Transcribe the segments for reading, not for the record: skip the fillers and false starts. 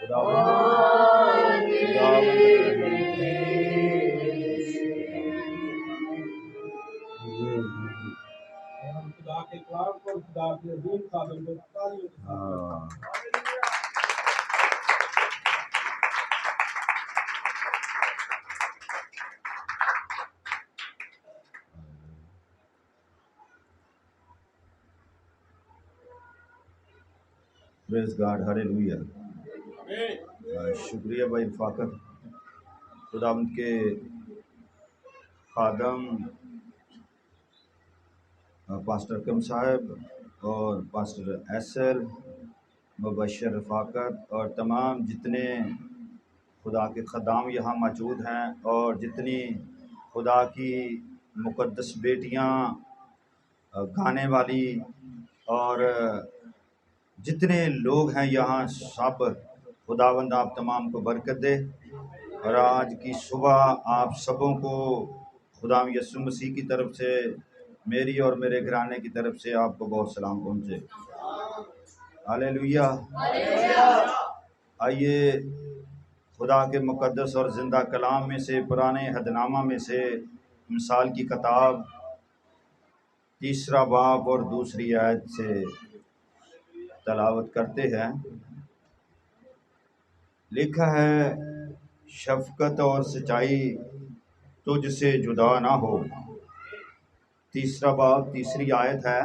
खुदा के कलाम को खुदा के दीन साधन को तालियों के साथ प्रेज गॉड, हालेलुया। शुक्रिया भाई रफाकत, खुदावंद के खादम पास्टर कम साहब और पास्टर एसएल, मुबशर रफाकत और तमाम जितने खुदा के ख़दाम यहाँ मौजूद हैं और जितनी खुदा की मुक़द्दस बेटियाँ, गाने वाली और जितने लोग हैं यहाँ, सब खुदावंद आप तमाम को बरकत दे। और आज की सुबह आप सबों को खुदा यीशु मसीह की तरफ से, मेरी और मेरे घराने की तरफ से आपको बहुत सलाम पहुँचे। हालेलुया। आइए खुदा के मुक़द्दस और ज़िंदा कलाम में से, पुराने अहदनामा में से मिसाल की किताब 3 बाब और 2 आयत से तलावत करते हैं। लिखा है, शफ़क़त और सच्चाई तुझसे जुदा ना हो। 3 बाब 3 आयत है,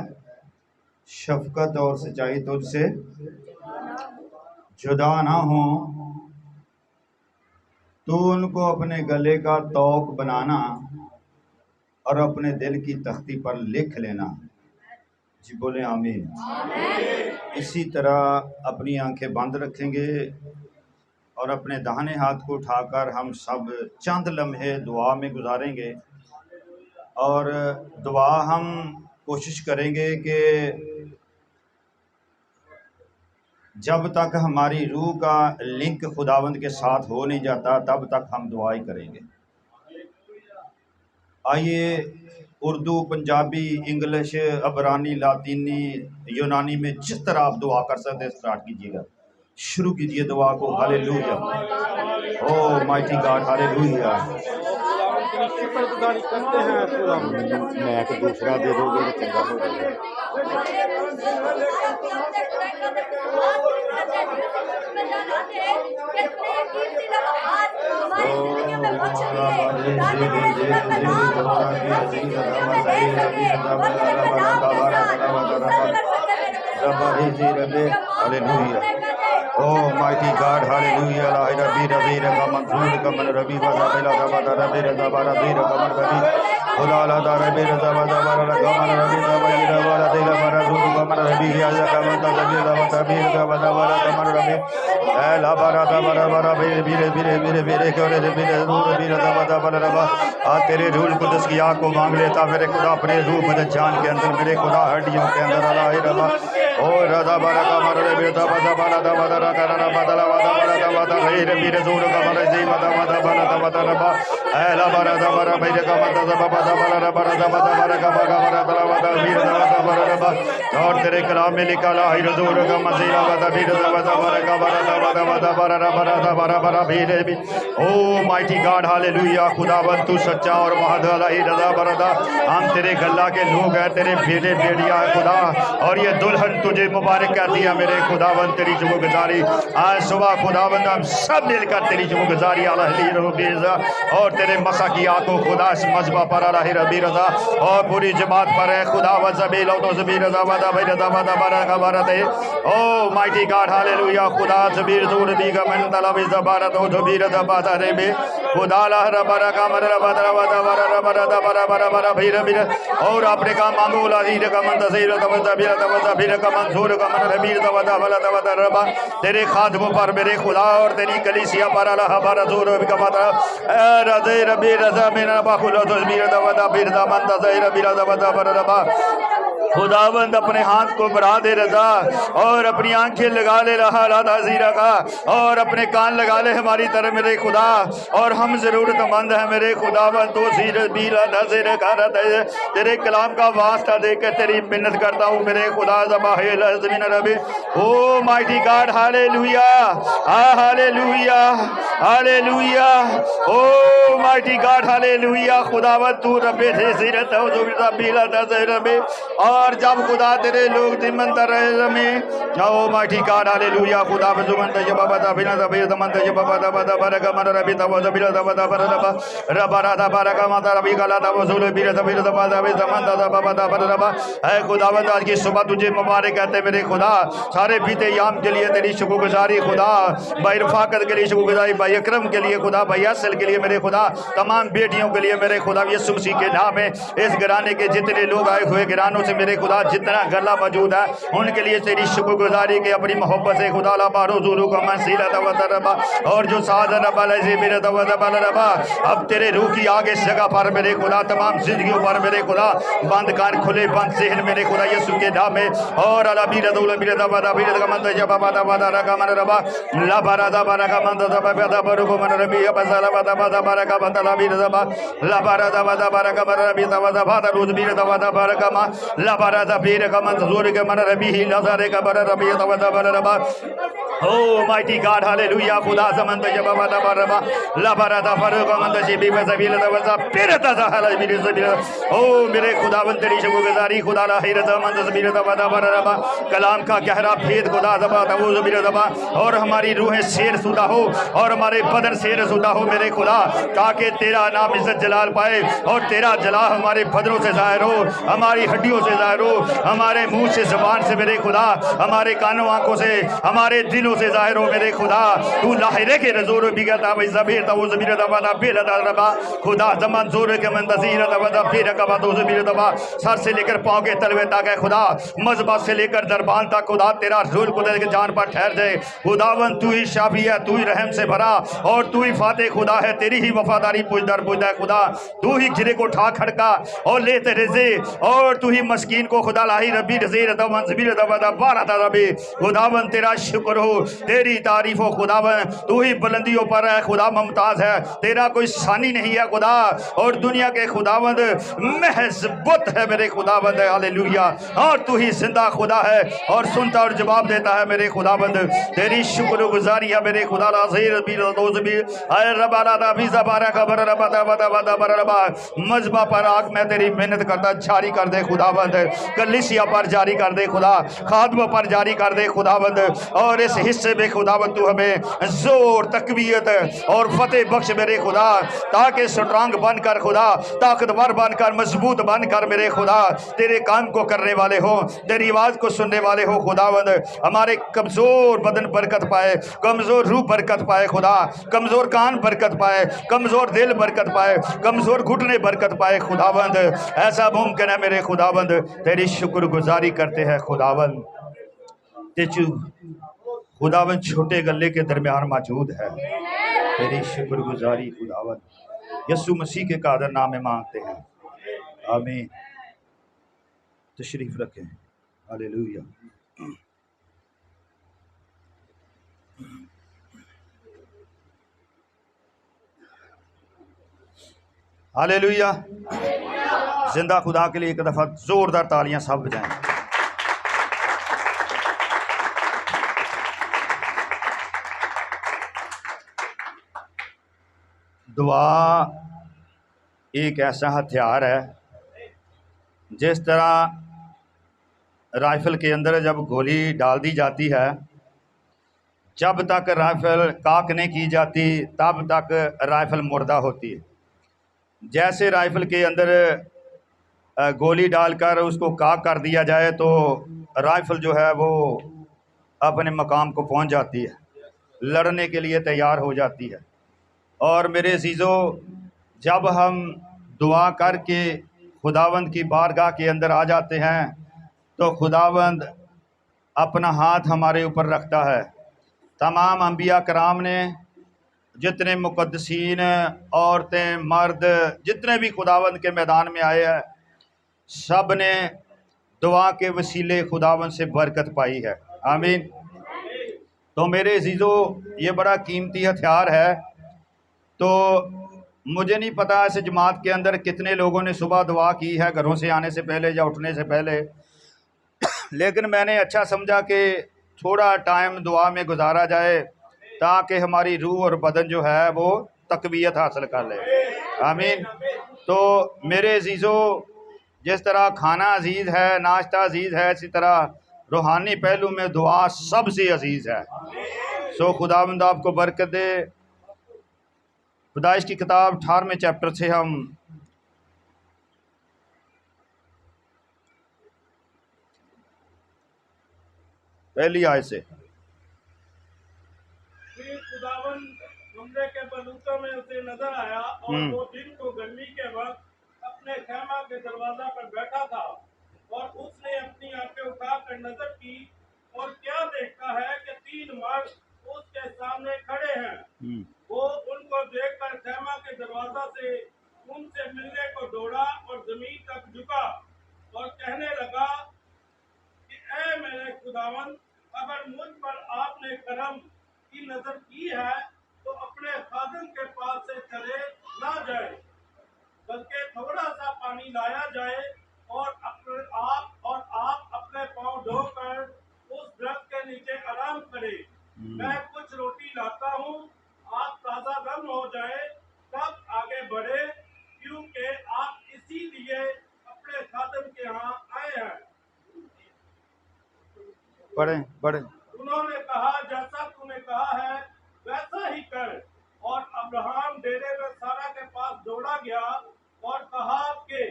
शफ़क़त और सच्चाई तुझसे जुदा ना हो। तू उनको अपने गले का तौक बनाना और अपने दिल की तख्ती पर लिख लेना। जी बोले आमीन। इसी तरह अपनी आंखें बंद रखेंगे और अपने दाहिने हाथ को उठाकर हम सब चंद लम्हे दुआ में गुजारेंगे। और दुआ हम कोशिश करेंगे कि जब तक हमारी रूह का लिंक खुदावंद के साथ हो नहीं जाता, तब तक हम दुआ ही करेंगे। आइए उर्दू, पंजाबी, इंग्लिश, अबरानी, लातीनी, यूनानी में जिस तरह आप दुआ कर सकते हैं स्टार्ट कीजिएगा, शुरू कीजिए दुआ को। Hallelujah, O mighty God, hallelujah. शुक्रगुजारी करते हैं खुदा। मैं एक दूसरा दे दोगे तो चंगा हो जाएगा। Oh mighty God, hallelujah, la rabbi rabbi ka manzur ka man rabbi wa la rabbi rabbi rabbi rabbi khuda la da rabbi rabbi ka man rabbi rabbi la bara zur ka man rabbi ya ka man ta rabbi rabbi ka man rabbi la bara da bara bara bire ko rabbi rabbi rabbi आ तेरे रूह कुदस की आग को मांग लेता मेरे खुदा, अपने रूह मदद जान के अंदर, मेरे खुदा हड्डियों के अंदर अल्लाह रबा ओ रदा बारा का मर रे बेटा बदा बाला दा बदा रा करना बदला बदा बाला दा बदा रे रे बीरे जोर का मर जी बदा बदा बाला दा बदा रबा ए ला बारा दा बारा बेरे का मत दा बदा बाला रा बारा दा बदा बारा का बारा बारा दा बदा बीरे दा बदा बारा रबा। और तेरे कलाम में लिखा ला ही जोर का मजीरा बदा बीरे दा बदा बारा का बारा दा बदा बदा बारा रा बारा दा बारा बारा बीरे भी। ओ माइटी गॉड, हालेलुया। खुदावंद तू सच्चा और वहादा ही रजा बरदा, हम तेरे गल्ला के लोग हैं, तेरे बेटे बेटियां है खुदा, और ये दुल्हन तुझे मुबारक कर दिया मेरे खुदावंद। तेरी शुक्रगुजारी आज सुबह खुदावंद हम सब मिलकर तेरी शुक्रगुजारी और तेरे मसा की आंखों खुदा इस मजबा पर अल्लाह रबी रजा और पूरी जमात पर है खुदावंद ज़बील और ज़बीर रजा वदा भाई रजा वदा बारा का बारा दे। ओ माइटी गॉड, हालेलुया। खुदा ज़बीर ज़ूर बी का मन तला बी ज़बारा तो ज़बीर रजा बादा रे बे खुदा ला रबरा का मर रबा वदा बारा रबरा दा बारा बारा बारा भीर भीर और अपने का मांगो ला हीर का मन तसीर तवजा भीर तवजा भीर का मंसूर का मन रबीर तवदा वला तवदा रबा। तेरे खादमों पर मेरे खुदा और तेरी कलीसिया पर अल्लाह बारा जोर का बता रज़े रबी रज़ा मेरा बाखुला तस्बीर तवदा भीर दा मन तसीर भीर तवदा बारा रबा। खुदावंद अपने हाथ को बढ़ा दे रजा और अपनी आंखें लगा ले रहा लादा जीरा का और अपने कान लगा ले हमारी तरफ मेरे खुदा। और हम ज़रूरतमंद हैं मेरे खुदावन, तो तेरे कलाम का वास्ता देकर तेरी मिन्नत करता हूँ मेरे खुदा। रबी O mighty God, hallelujah hallelujah hallelujah, O mighty God hallelujah. खुदावन तू रबे रबे, और जब खुदा तेरे लोग दिमंतर में जाओ माइटी गॉड हालेलुया। खुदा बजुमन तजबा बता बिना तबे तमन तजबा बता बता बरका मन रबी तब बिला तब बता बरका रबरा दा बरका माता रबी गला तब वसूल बिला तब बिला तब बता तमन तब बता बरका। ऐ खुदावंद आज की सुबह तुझे मुबारक कहते मेरे खुदा। सारे बीते याम के लिए तेरी शुक्रगुजारी खुदा, भाई रफाकत के लिए शुक्रगुजारी, भाई अकरम के लिए खुदा, भाई असल के लिए मेरे खुदा, तमाम बेटियों के लिए मेरे खुदा, यीशु मसीह के नाम है। इस घराने के जितने लोग आए हुए घरानों से मेरे खुदा, जितना गला मौजूद है उनके लिए तेरी शुक्रगुजारी के अपनी मोहब्बत से खुदा ला बारो जुलू का मनसीला रबा, और जो साधन रबा अब तेरे रूह की आगे इस जगह पर मेरे खुदा, तमाम जिंदगियों पर मेरे खुदा, बंद कान खुले बंद सेहन मेरे खुदा यीशु के नाम में। और अला बीरा दौला बीरा दबा दा बीरा का मन जब बादा बादा रका मन रबा ला बारा दा बारा का मन दबा बादा बरु को मन रबी अब सला बादा बादा बारा का बंदा ला बीरा दबा ला बारा दा बादा बारा का मन रबी दबा दा बादा रोज बीरा दबा दा बारा का मा ला बारा दा बीरा का मन जोर के मन रबी ही नजारे का बारा रबी दबा दा बारा रबा। ओ माइटी गॉड हालेलुया। खुदा जमन जब बादा बारा ला बारा दा बारा का मन जी बे जबीला दबा दा फिर ता हाला बीरा जबीला। ओ मेरे खुदावन तेरी शुक्रगुजारी खुदा ला हिरत मन जबीला दबा दा बारा रबा। कलाम का गहरा भेद खुदा दबा दा वो जबीला दबा, और हमारी रूहें शेर सुदा हो और हमारे बदन शेर सुदा हो मेरे खुदा, ताकि तेरा नाम इज्जत जलाल पाए और तेरा जलाल हमारे बदनों से जाहिर हो, हमारी हड्डियों से जाहिर हो, हमारे मुंह से जबान से मेरे खुदा, हमारे कानों आंखों से, हमारे दिलों से जाहिर हो मेरे खुदा। तू लाहिरे के रजोर बिगता भाई जबीर ता वो जबीर दबा दा बेला दा रबा खुदा जमान जोर के मन तजीर दबा दा फिर का बात वो जबीर दबा, सर से लेकर पांव के तलवे तक है खुदा, मजबा से लेकर दरबान तक खुदा तेरा रूल खुदा के जान पर ठहर जाए। खुदावन तू ही शाफी है, तू ही रहम से भरा, और तू ही फाते खुदा है, तेरी ही वफादारी पुजदर पुजदा है खुदा। तू ही गिरे को ठा खड़का और लेते रजे, और तू ही मस्कीन को खुदा लाही रबी रजीर दबन जबीर दबा दा बारा दा रबी। खुदावन तेरा शुक्र हो, तेरी तारीफ हो खुदावन, तू ही बुलंदियों पर है खुदा, मुमताज है, तेरा कोई सानी नहीं है खुदा, और दुनिया के खुदावंद महज बुत है मेरे खुदावंद हालेलुया। और तू ही जिंदा खुदा है और सुनता और जवाब देता है मेरे खुदावंद, तेरी शुक्रगुजारी है मेरे खुदा। मजबा पर आग में तेरी मेहनत करता जारी कर दे खुदावंद, कलिसिया पर जारी कर दे खुदा, खादमों पर जारी कर दे खुदावंद, और इस हिस्से में खुदावंद तू हमें जोर तकवीयत और फतेह बख्श मेरे खुदा, ताकि स्ट्रांग बनकर खुदा, ताकतवर बनकर, मजबूत बनकर मेरे खुदा तेरे काम को करने वाले हो, तेरी आवाज को सुनने वाले हो खुदावंद। हमारे कमजोर बदन बरकत पाए, कमजोर रूह बरकत पाए खुदा, कमजोर कान बरकत पाए, कमजोर दिल बरकत पाए, कमजोर घुटने बरकत पाए खुदावंद। ऐसा मुमकिन है मेरे खुदावंद, तेरी शुक्रगुजारी करते हैं खुदावंद। तेजू खुदावंद छोटे गले के दरमियान मौजूद है, तेरी शुक्रगुजारी खुदावंद यीशु मसीह के कादर नाम में मांगते हैं, आमीन। तशरीफ रखें, हालेलुया। हालेलुया। जिंदा खुदा के लिए एक दफा जोरदार तालियां सब बजाएं। दुआ एक ऐसा हथियार है, जिस तरह राइफल के अंदर जब गोली डाल दी जाती है, जब तक राइफल काक नहीं की जाती तब तक राइफल मुर्दा होती है। जैसे राइफल के अंदर गोली डालकर उसको काक कर दिया जाए तो राइफल जो है वो अपने मकाम को पहुंच जाती है, लड़ने के लिए तैयार हो जाती है। और मेरे अजीज़ों, जब हम दुआ करके खुदावंद की बारगाह के अंदर आ जाते हैं तो खुदावंद अपना हाथ हमारे ऊपर रखता है। तमाम अंबिया कराम ने, जितने मुकद्दसीन, औरतें, मर्द, जितने भी खुदावंद के मैदान में आए हैं, सब ने दुआ के वसीले खुदावंद से बरकत पाई है, आमीन। तो मेरे अजीज़ों, ये बड़ा कीमती हथियार है। तो मुझे नहीं पता इस जमात के अंदर कितने लोगों ने सुबह दुआ की है घरों से आने से पहले या उठने से पहले, लेकिन मैंने अच्छा समझा कि थोड़ा टाइम दुआ में गुजारा जाए ताकि हमारी रूह और बदन जो है वो तकवीयत हासिल कर ले। आमीन। तो मेरे अजीज़ों, जिस तरह खाना अजीज़ है, नाश्ता अजीज़ है, इसी तरह रूहानी पहलू में दुआ सबसे अजीज़ है। सो खुदावंद आपको बरकत दे। पैदाइश की किताब 18वें चैप्टर से हम पहली आयत से। खुदावन कमरे के बलूतों में उसे नजर आया और वो दिन को गर्मी के वक्त अपने खैमा के दरवाजा पर बैठा था, और उसने अपनी आंखें उठाकर नजर की और क्या देखता है कि 3 मर्द उसके सामने खड़े हैं। वो उनको देखकर खैमा के दरवाजा से उनसे मिलने को दौड़ा और जमीन तक झुका और कहने लगा कि ऐ मेरे खुदावन, अगर मुझ पर आपने करम की नजर की है तो अपने खादम के पास से चले ना जाए, बल्कि थोड़ा सा पानी लाया जाए और आप अपने पांव धोकर उस दरख्त के नीचे आराम करें। मैं कुछ रोटी लाता हूँ, आप ताजा दम हो जाए तब आगे बढ़े, क्योंकि आप इसीलिए अपने खादम के यहाँ आए हैं। पढ़े। उन्होंने कहा, जैसा तूने कहा है वैसा ही कर। और अब्राहम डेरे में सारा के पास दौड़ा गया और कहा कि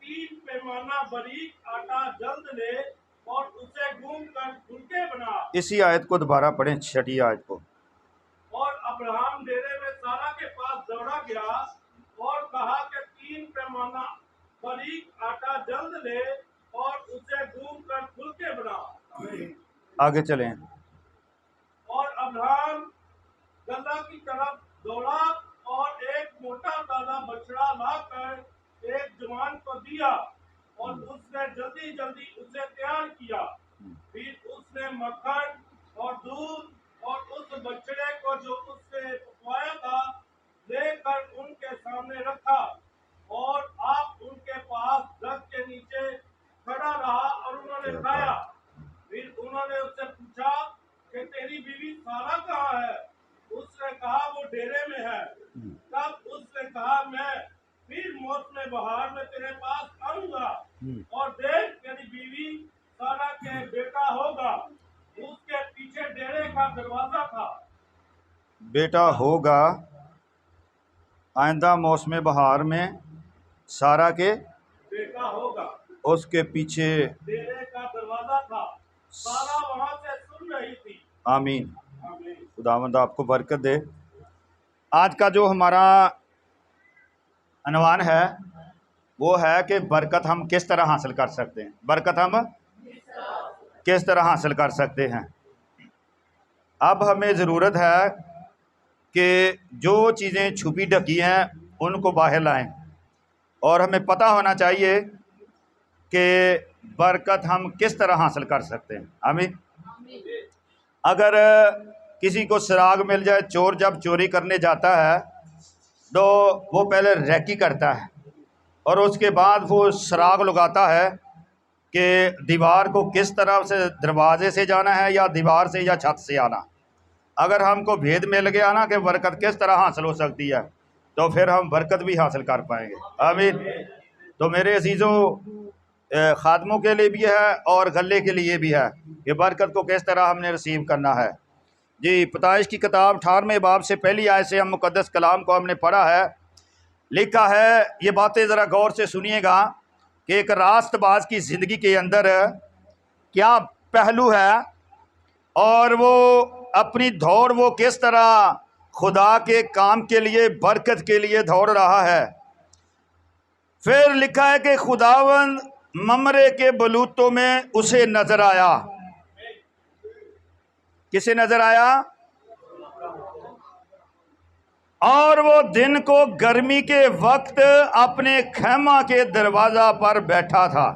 3 पैमाना बारीक आटा जल्द ले और उसे गूंद कर फुलके बना। इसी आयत को दोबारा पढ़ें, 6ठी आयत को। और अब्राहम डेरे में सारा के पास दौड़ा गया और कहा कि 3 पैमाना बारीक आटा जल्द ले और उसे गूंद कर फुलके बना। आगे चलें। और अब्राहम गल्ला की तरफ दौड़ा और एक मोटा ताजा बछड़ा लाकर एक जवान को दिया और उसने जल्दी जल्दी उसे तैयार किया। फिर उसने मक्खन और दूध और उस बछड़े को जो उसने पकवाया था लेकर उनके सामने रखा, और आप उनके पास दरख्त के नीचे खड़ा रहा और उन्होंने खाया। फिर उन्होंने उससे पूछा कि तेरी बीवी सारा कहाँ है? उसने कहा वो डेरे में है। तब उसने कहा मैं फिर मौसम बहार में तेरे पास आऊंगा और देख तेरी बीवी सारा के बेटा होगा। उसके पीछे डेरे का दरवाजा था। बेटा होगा, आइंदा मौसम बहार में सारा के बेटा होगा। उसके पीछे डेरे का दरवाजा था। सारा वहां से सुन रही थी। आमीन। खुदावंद आपको बरकत दे। आज का जो हमारा अनवान है वो है कि बरकत हम किस तरह हासिल कर सकते हैं। बरकत हम किस तरह हासिल कर सकते हैं। अब हमें ज़रूरत है कि जो चीज़ें छुपी ढकी हैं उनको बाहर लाएं, और हमें पता होना चाहिए कि बरकत हम किस तरह हासिल कर सकते हैं। आमीन। अगर किसी को सुराग मिल जाए, चोर जब चोरी करने जाता है तो वो पहले रेकी करता है और उसके बाद वो सुराग लगाता है कि दीवार को किस तरफ से, दरवाजे से जाना है या दीवार से या छत से आना। अगर हमको भेद मिल गया ना कि बरकत किस तरह हासिल हो सकती है तो फिर हम बरकत भी हासिल कर पाएंगे। आमीन। तो मेरे अजीज़ों, खादमों के लिए भी है और गले के लिए भी है कि बरकत को किस तरह हमने रिसीव करना है। जी, पैदाइश की किताब 18वें बाब से पहली आयत से हम मुकद्दस कलाम को हमने पढ़ा है। लिखा है, ये बातें ज़रा गौर से सुनिएगा कि एक रास्तबाज की ज़िंदगी के अंदर क्या पहलू है और वो अपनी दौड़ वो किस तरह खुदा के काम के लिए, बरकत के लिए दौड़ रहा है। फिर लिखा है कि खुदावंद ममरे के बलूतों में उसे नजर आया। किसे नजर आया? और वो दिन को गर्मी के वक्त अपने खैमा के दरवाजा पर बैठा था।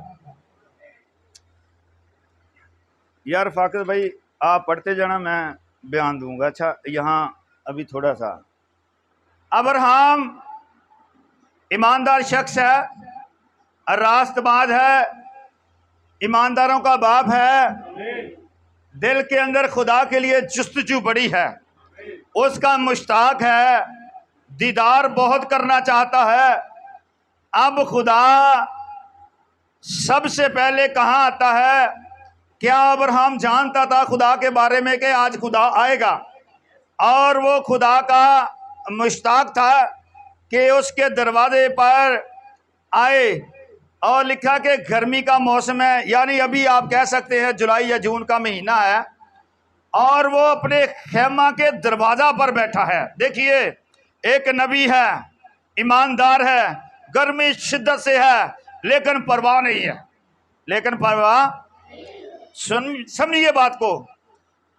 यार फाकिर भाई, आप पढ़ते जाना, मैं बयान दूंगा। अच्छा, यहाँ अभी थोड़ा सा, अब्राहम ईमानदार शख्स है, रास्तबाज है, ईमानदारों का बाप है, दिल के अंदर खुदा के लिए जुस्तजू बड़ी है, उसका मुश्ताक है, दीदार बहुत करना चाहता है। अब खुदा सबसे पहले कहाँ आता है? क्या अब्राहम जानता था खुदा के बारे में कि आज खुदा आएगा? और वो खुदा का मुश्ताक था कि उसके दरवाजे पर आए। और लिखा कि गर्मी का मौसम है, यानी अभी आप कह सकते हैं जुलाई या जून का महीना है, और वो अपने खेमा के दरवाजा पर बैठा है। देखिए, एक नबी है, ईमानदार है, गर्मी शिद्दत से है, लेकिन परवाह नहीं है। लेकिन परवाह, समझिए बात को,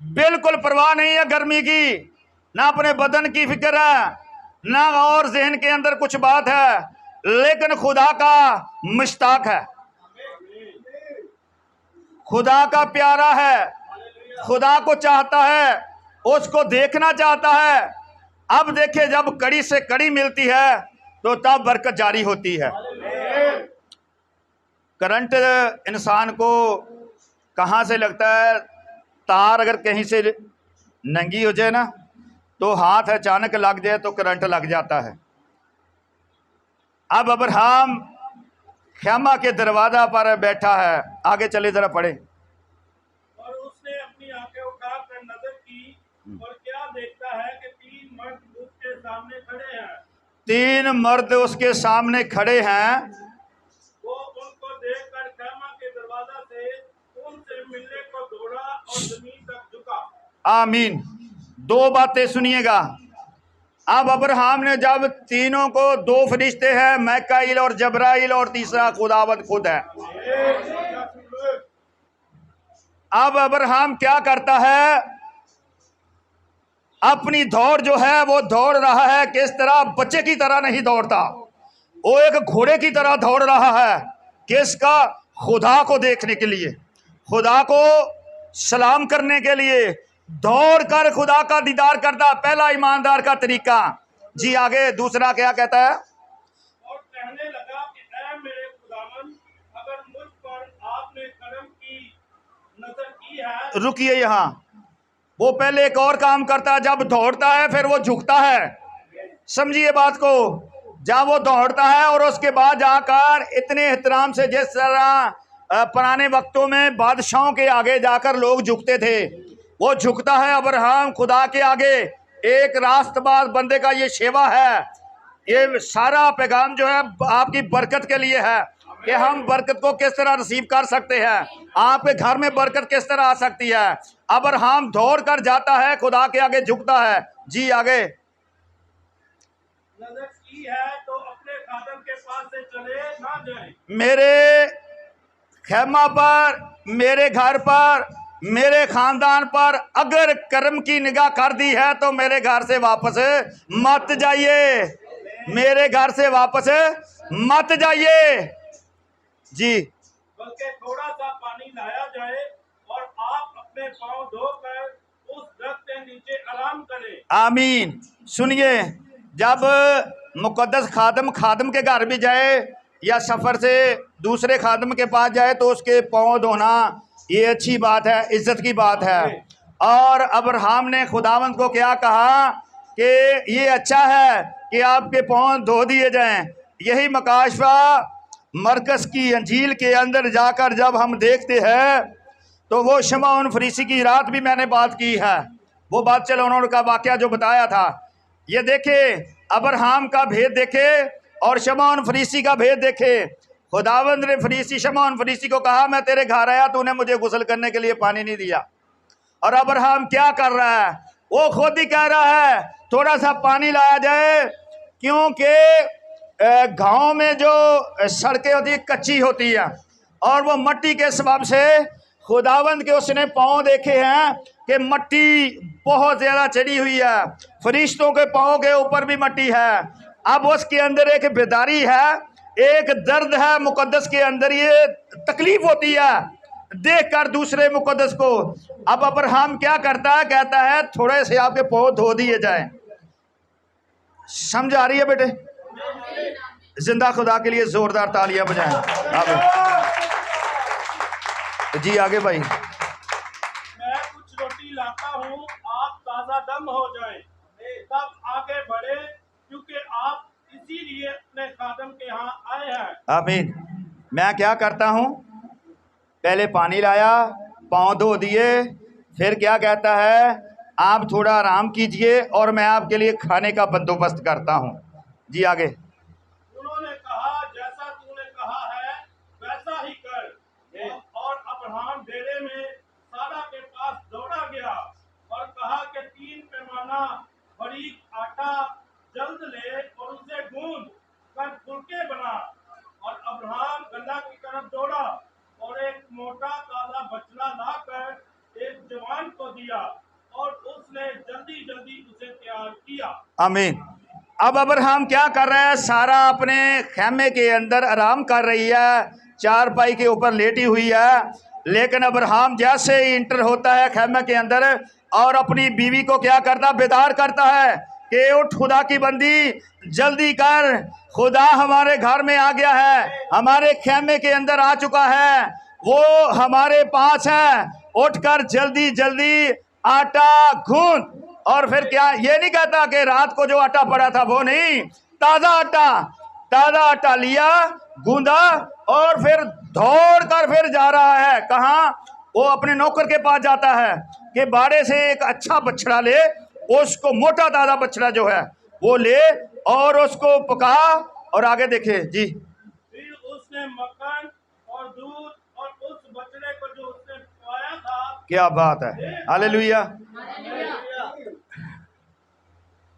बिल्कुल परवाह नहीं है गर्मी की, ना अपने बदन की फिक्र है, ना और जहन के अंदर कुछ बात है, लेकिन खुदा का मुश्ताक है, खुदा का प्यारा है, खुदा को चाहता है, उसको देखना चाहता है। अब देखिए, जब कड़ी से कड़ी मिलती है तो तब बरकत जारी होती है। करंट इंसान को कहाँ से लगता है? तार अगर कहीं से नंगी हो जाए ना, तो हाथ अचानक लग जाए तो करंट लग जाता है। अब अब्राहम खेमा के दरवाजा पर बैठा है। आगे चले, जरा पढ़े। और उसने अपनी आंखें उठाकर नजर की, और क्या देखता है कि 3 मर्द उसके सामने खड़े हैं। 3 मर्द उसके सामने खड़े हैं। वो उनको देखकर खेमा के दरवाजा से उनसे मिलने को दौड़ा और जमीन तक झुका। आमीन। 2 बातें सुनिएगा। अब अब्राहम ने जब तीनों को, 2 फरिश्ते हैं, मैकाइल और जबराइल, और तीसरा खुदावंद खुद है। अब अब्राहम क्या करता है? अपनी दौड़ जो है वो दौड़ रहा है, किस तरह? बच्चे की तरह नहीं दौड़ता, वो एक घोड़े की तरह दौड़ रहा है। किसका? खुदा को देखने के लिए, खुदा को सलाम करने के लिए, दौड़ कर खुदा का दीदार करता। पहला ईमानदार का तरीका। जी आगे दूसरा क्या कहता है? और कहने लगा कि ऐ मेरे खुदावन, अगर मुझ पर आपने करम की नजर की है। रुकिए, यहाँ वो पहले एक और काम करता है। जब दौड़ता है फिर वो झुकता है। समझिए बात को। जब वो दौड़ता है और उसके बाद जाकर इतने एहतराम से, जिस तरह पुराने वक्तों में बादशाहों के आगे जाकर लोग झुकते थे, वो झुकता है अब्राहम खुदा के आगे। एक रास्तबाज बंदे का ये सेवा है। ये सारा पैगाम जो है आपकी बरकत के लिए है कि हम बरकत को किस तरह रिसीव कर सकते हैं, आपके घर में बरकत किस तरह आ सकती है। अब्राहम दौड़ कर जाता है, खुदा के आगे झुकता है। जी आगे। नजर की है तो अपने खादम के पास से चले ना जाए। मेरे खेमा पर, मेरे घर पर, मेरे खानदान पर अगर कर्म की निगाह कर दी है तो मेरे घर से वापस मत जाइए, मेरे घर से वापस मत जाइए। जी। बल्कि थोड़ा सा पानी लाया जाए और आप अपने पांव धोकर उस दरख्त के नीचे आराम करें। आमीन। सुनिए, जब मुकद्दस खादम के घर भी जाए या सफ़र से दूसरे खादम के पास जाए तो उसके पाँव धोना ये अच्छी बात है, इज्जत की बात है। और अब्राहम ने खुदावंद को क्या कहा कि ये अच्छा है कि आपके पाँव धो दिए जाएं। यही मकाशवा मरकज़ की अंजील के अंदर जाकर जब हम देखते हैं तो वो शमौन फरीसी की रात भी मैंने बात की है, वो बात चलो उन्होंने का वाक़या जो बताया था। ये देखे, अब्राहम का भेद देखे और शमौन फरीसी का भेद देखे। खुदावंद ने शमौन फरीसी को कहा, मैं तेरे घर आया, तूने मुझे गुस्ल करने के लिए पानी नहीं दिया। और अब्राहम क्या कर रहा है? वो खुद ही कह रहा है थोड़ा सा पानी लाया जाए, क्योंकि गांव में जो सड़कें होती कच्ची होती है और वो मट्टी के सबब से खुदावंद के उसने पाँव देखे हैं कि मट्टी बहुत ज़्यादा चढ़ी हुई है, फरिश्तों के पाँव के ऊपर भी मट्टी है। अब उसके अंदर एक बेदारी है, एक दर्द है मुकद्दस के अंदर, ये तकलीफ होती है देखकर दूसरे मुकद्दस को। अब अब्राहम क्या करता है, कहता है थोड़े से आपके पाँव धो दिए जाएं। समझ आ रही है बेटे? जिंदा खुदा के लिए जोरदार तालियां बजाएं। आमीन। जी आगे भाई। मैं कुछ रोटी लाता हूँ, आप ताजा दम हो जाएं, तब आगे बढ़े, क्योंकि आप इसीलिए अपने खादम के यहाँ आए हैं। आमीन। मैं क्या करता हूँ, पहले पानी लाया, पाँव धो दिए, फिर क्या कहता है, आप थोड़ा आराम कीजिए और मैं आपके लिए खाने का बंदोबस्त करता हूँ। जी आगे। उन्होंने कहा, जैसा तूने कहा है वैसा ही कर। और अब्राहम डेरे में सारा के पास दौड़ा गया और कहा कि 3 पैमाना बारीक आटा जल्द ले और उसे गूंद कर फुलके बना। और अब्राहम गल्ला की तरफ दौड़ा और एक मोटा ताजा बछड़ा लाकर एक जवान को दिया और उसने जल्दी जल्दी उसे तैयार किया। आमीन। अब अब्राहम क्या कर रहा है, सारा अपने खेमे के अंदर आराम कर रही है, चारपाई के ऊपर लेटी हुई है। लेकिन अब्राहम जैसे ही इंटर होता है खेमे के अंदर और अपनी बीवी को क्या करता, बेदार करता है कि उठ खुदा की बंदी, जल्दी कर, खुदा हमारे घर में आ गया है, हमारे खेमे के अंदर आ चुका है, वो हमारे पास है, उठकर जल्दी जल्दी आटा गूंद। और फिर क्या, ये नहीं कहता कि रात को जो आटा पड़ा था वो नहीं, ताजा आटा लिया, गूंदा और फिर दौड़ कर फिर जा रहा है। कहाँ? वो अपने नौकर के पास जाता है कि बाड़े से एक अच्छा बछड़ा ले, उसको मोटा ताजा बछड़ा जो है वो ले और उसको पका। और आगे देखे जी। फिर उसने मक्खन और दूध और उस बछड़े को जो उसने पकाया था, क्या बात है, हालेलुया,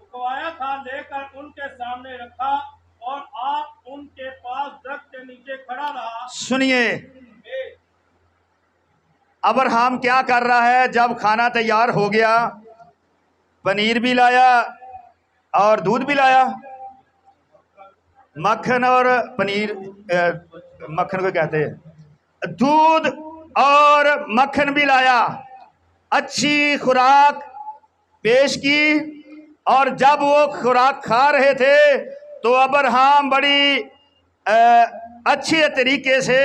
पकाया था, लेकर उनके सामने रखा और आप उनके पास दरख्त के नीचे खड़ा रहा। सुनिए अब्राहम क्या कर रहा है, जब खाना तैयार हो गया, पनीर भी लाया और दूध भी लाया, मक्खन और पनीर, मक्खन को कहते हैं, दूध और मक्खन भी लाया, अच्छी खुराक पेश की। और जब वो खुराक खा रहे थे तो अब्राहम बड़ी अच्छी तरीके से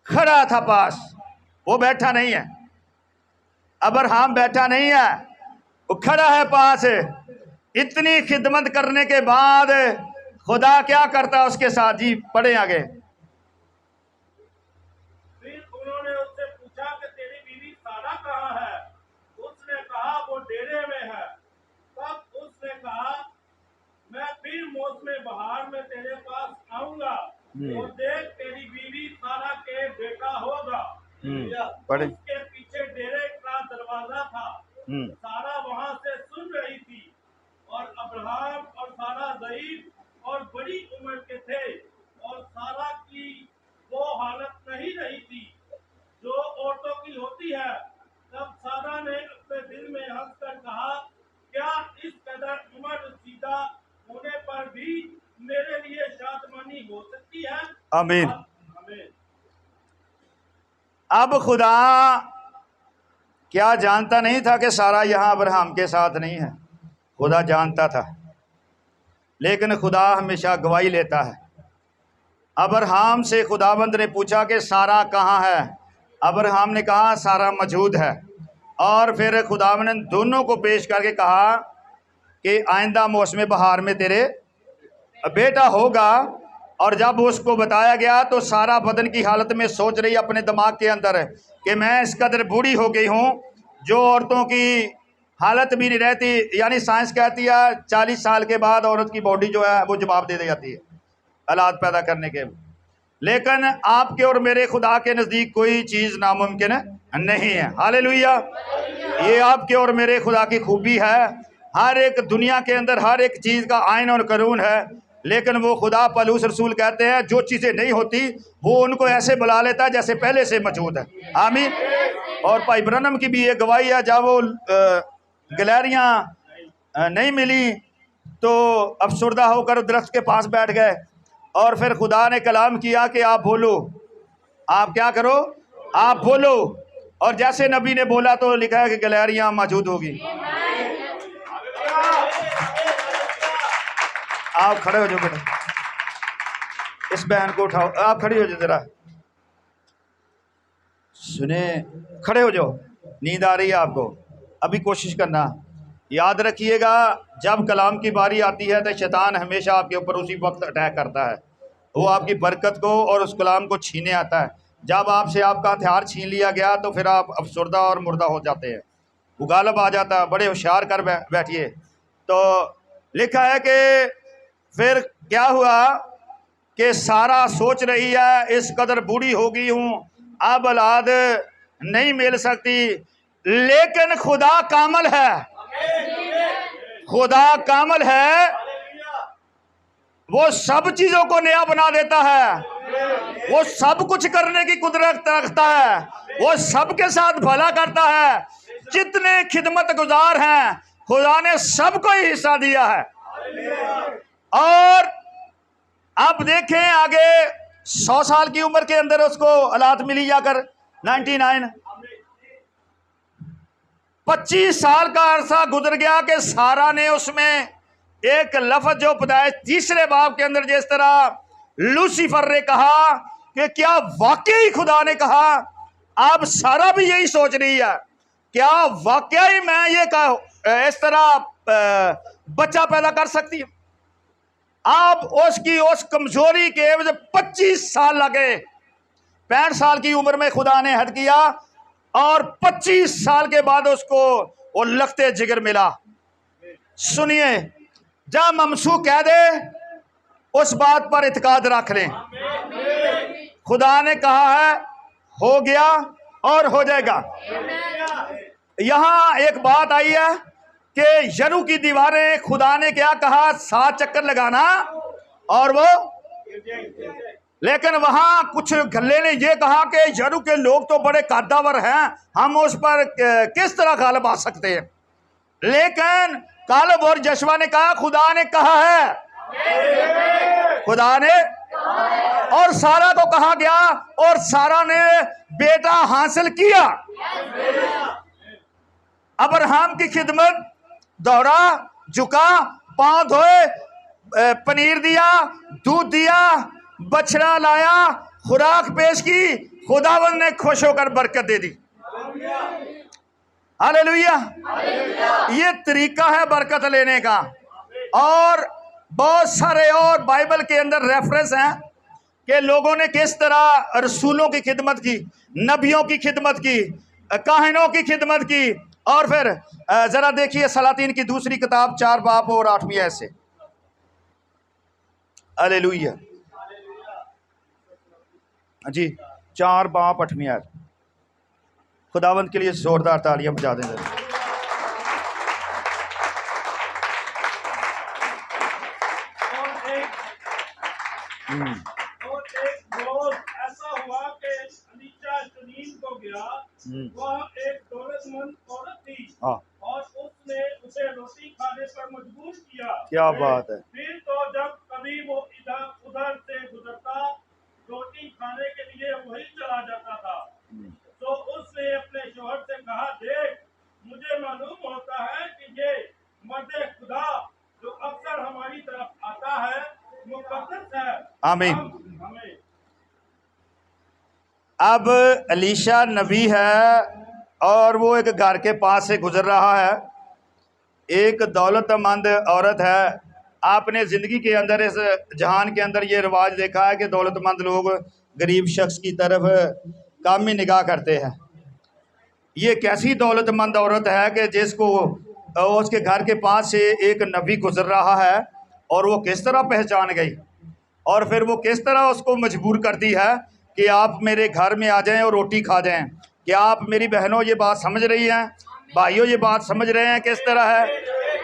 खड़ा था पास, वो बैठा नहीं है, अब्राहम बैठा नहीं है, वो खड़ा है पास। इतनी खिदमत करने के बाद खुदा क्या करता है उसके साथ? जी पढ़े आगे। फिर उन्होंने उससे पूछा कि तेरी बीवी सारा कहाँ है? उसने कहा वो डेरे में है। तब उसने कहा, मैं फिर मौसम बहार में तेरे पास आऊंगा और देख तेरी बीवी सारा के बेटा होगा। पढ़े। उसके पीछे डेरे का दरवाजा था। सारा वहां से सुन रही थी और अब्राहम और सारा ज़ईफ और बड़ी उम्र के थे और सारा की वो हालत नहीं रही थी जो औरतों की होती है। तब सारा ने अपने दिल में हंसकर कहा, क्या इस कदर उम्र सीधा होने पर भी मेरे लिए शादमानी हो सकती है? आमीन। आमीन। अब खुदा क्या जानता नहीं था कि सारा यहाँ अब्राहम के साथ नहीं है? खुदा जानता था, लेकिन खुदा हमेशा गवाही लेता है। अब्राहम से खुदाबंद ने पूछा कि सारा कहाँ है? अब्राहम ने कहा सारा मौजूद है। और फिर खुदाबंद ने दोनों को पेश करके कहा कि आइंदा मौसम बहार में तेरे बेटा होगा। और जब उसको बताया गया तो सारा बदन की हालत में सोच रही अपने दिमाग के अंदर कि मैं इस कदर बूढ़ी हो गई हूँ, जो औरतों की हालत भी नहीं रहती, यानी साइंस कहती है 40 साल के बाद औरत की बॉडी जो है वो जवाब दे जाती है औलाद पैदा करने के। लेकिन आपके और मेरे खुदा के नज़दीक कोई चीज़ नामुमकिन नहीं है। हालेलुया। ये आपके और मेरे खुदा की खूबी है। हर एक दुनिया के अंदर हर एक चीज़ का आइन और कानून है, लेकिन वो खुदा पौलुस रसूल कहते हैं जो चीज़ें नहीं होती वो उनको ऐसे बुला लेता है जैसे पहले से मौजूद है। आमीन। और भाई ब्रनम की भी ये गवाही है, जब वो गैलरियाँ नहीं मिली तो अफसरदा होकर दरख्त के पास बैठ गए और फिर खुदा ने कलाम किया कि आप बोलो, आप क्या करो, आप बोलो, और जैसे नबी ने बोला तो लिखा है कि गैलरियां मौजूद होगी। आप खड़े हो जाओ बेटा, इस बहन को उठाओ, आप खड़ी हो जाओ जरा, सुने, खड़े हो जाओ। नींद आ रही है आपको, अभी कोशिश करना। याद रखिएगा, जब कलाम की बारी आती है तो शैतान हमेशा आपके ऊपर उसी वक्त अटैक करता है। वो आपकी बरकत को और उस कलाम को छीने आता है। जब आपसे आपका हथियार छीन लिया गया तो फिर आप अफसरदा और मुर्दा हो जाते हैं, वो गालब आ जाता है। बड़े होशियार कर बैठिए। तो लिखा है कि फिर क्या हुआ कि सारा सोच रही है इस कदर बूढ़ी हो गई हूँ, अब औलाद नहीं मिल सकती, लेकिन खुदा कामल है, खुदा कामल है, वो सब चीजों को नया बना देता है, वो सब कुछ करने की कुदरत रखता है, वो सबके साथ भला करता है। जितने खिदमत गुजार हैं खुदा ने सबको ही हिस्सा दिया है। और अब देखें आगे 100 साल की उम्र के अंदर उसको औलाद मिली जाकर 99, 25 साल का अरसा गुजर गया कि सारा ने उसमें एक लफ्ज जो पैदाइश 3 बाब के अंदर जिस तरह लूसीफर ने कहा कि क्या वाकई खुदा ने कहा, अब सारा भी यही सोच रही है, क्या वाकई मैं ये इस तरह बच्चा पैदा कर सकती हूँ। अब उसकी उस कमजोरी के एवज 25 साल लगे। 65 साल की उम्र में खुदा ने हद किया और 25 साल के बाद उसको वो लखते जिगर मिला। सुनिए, जब ममसू कह दे उस बात पर इत्काद रख लें। खुदा ने कहा है, हो गया और हो जाएगा। यहां एक बात आई है कि यरू की दीवारें खुदा ने क्या कहा, 7 चक्कर लगाना और वो, लेकिन वहां कुछ गल्ले ने ये कहा कि यरू के लोग तो बड़े कादावर हैं, हम उस पर किस तरह गालिब आ सकते हैं। लेकिन कालेब और यशवा ने कहा, खुदा ने कहा है, खुदा ने, और सारा को कहा गया और सारा ने बेटा हासिल किया। अब्राहम की खिदमत, दौड़ा, झुका, पांव धोए, पनीर दिया, दूध दिया, बछड़ा लाया, खुराक पेश की, खुदावंद ने खुश होकर बरकत दे दी। हालेलुया। ये तरीका है बरकत लेने का। और बहुत सारे और बाइबल के अंदर रेफरेंस हैं कि लोगों ने किस तरह रसूलों की खिदमत की, नबियों की खिदमत की, काहिनों की खिदमत की। और फिर जरा देखिए सलातीन की दूसरी किताब 4 बाब और 8वीं आयत से। हालेलुया जी, 4 बाब 8वीं आयत। खुदावंद के लिए जोरदार तालियां बजा दें। और एक रोज ऐसा हुआ कि अलीशा सुनीम को गया, वह एक दौलतमंद औरत थी और उसने उसे रोटी खाने पर मजबूर किया। क्या बात है। फिर तो जब कभी वो इधर उधर से गुजरता, रोटी खाने के लिए वही चला जाता था। तो उसने अपने शौहर से कहा, देख, मुझे मालूम होता है कि ये मर्द खुदा जो अक्सर हमारी तरफ आता है मुकद्दस है। आमीन। अब अलीशा नबी है और वो एक घर के पास से गुजर रहा है। एक दौलतमंद औरत है। आपने ज़िंदगी के अंदर, इस जहान के अंदर ये रिवाज देखा है कि दौलतमंद लोग गरीब शख्स की तरफ कामी निगाह करते हैं। ये कैसी दौलतमंद औरत है कि जिसको उसके घर के पास से एक नबी गुजर रहा है और वो किस तरह पहचान गई और फिर वो किस तरह उसको मजबूर करती है कि आप मेरे घर में आ जाएं और रोटी खा जाएं। क्या आप मेरी बहनों ये बात समझ रही हैं, भाइयों ये बात समझ रहे हैं किस तरह है?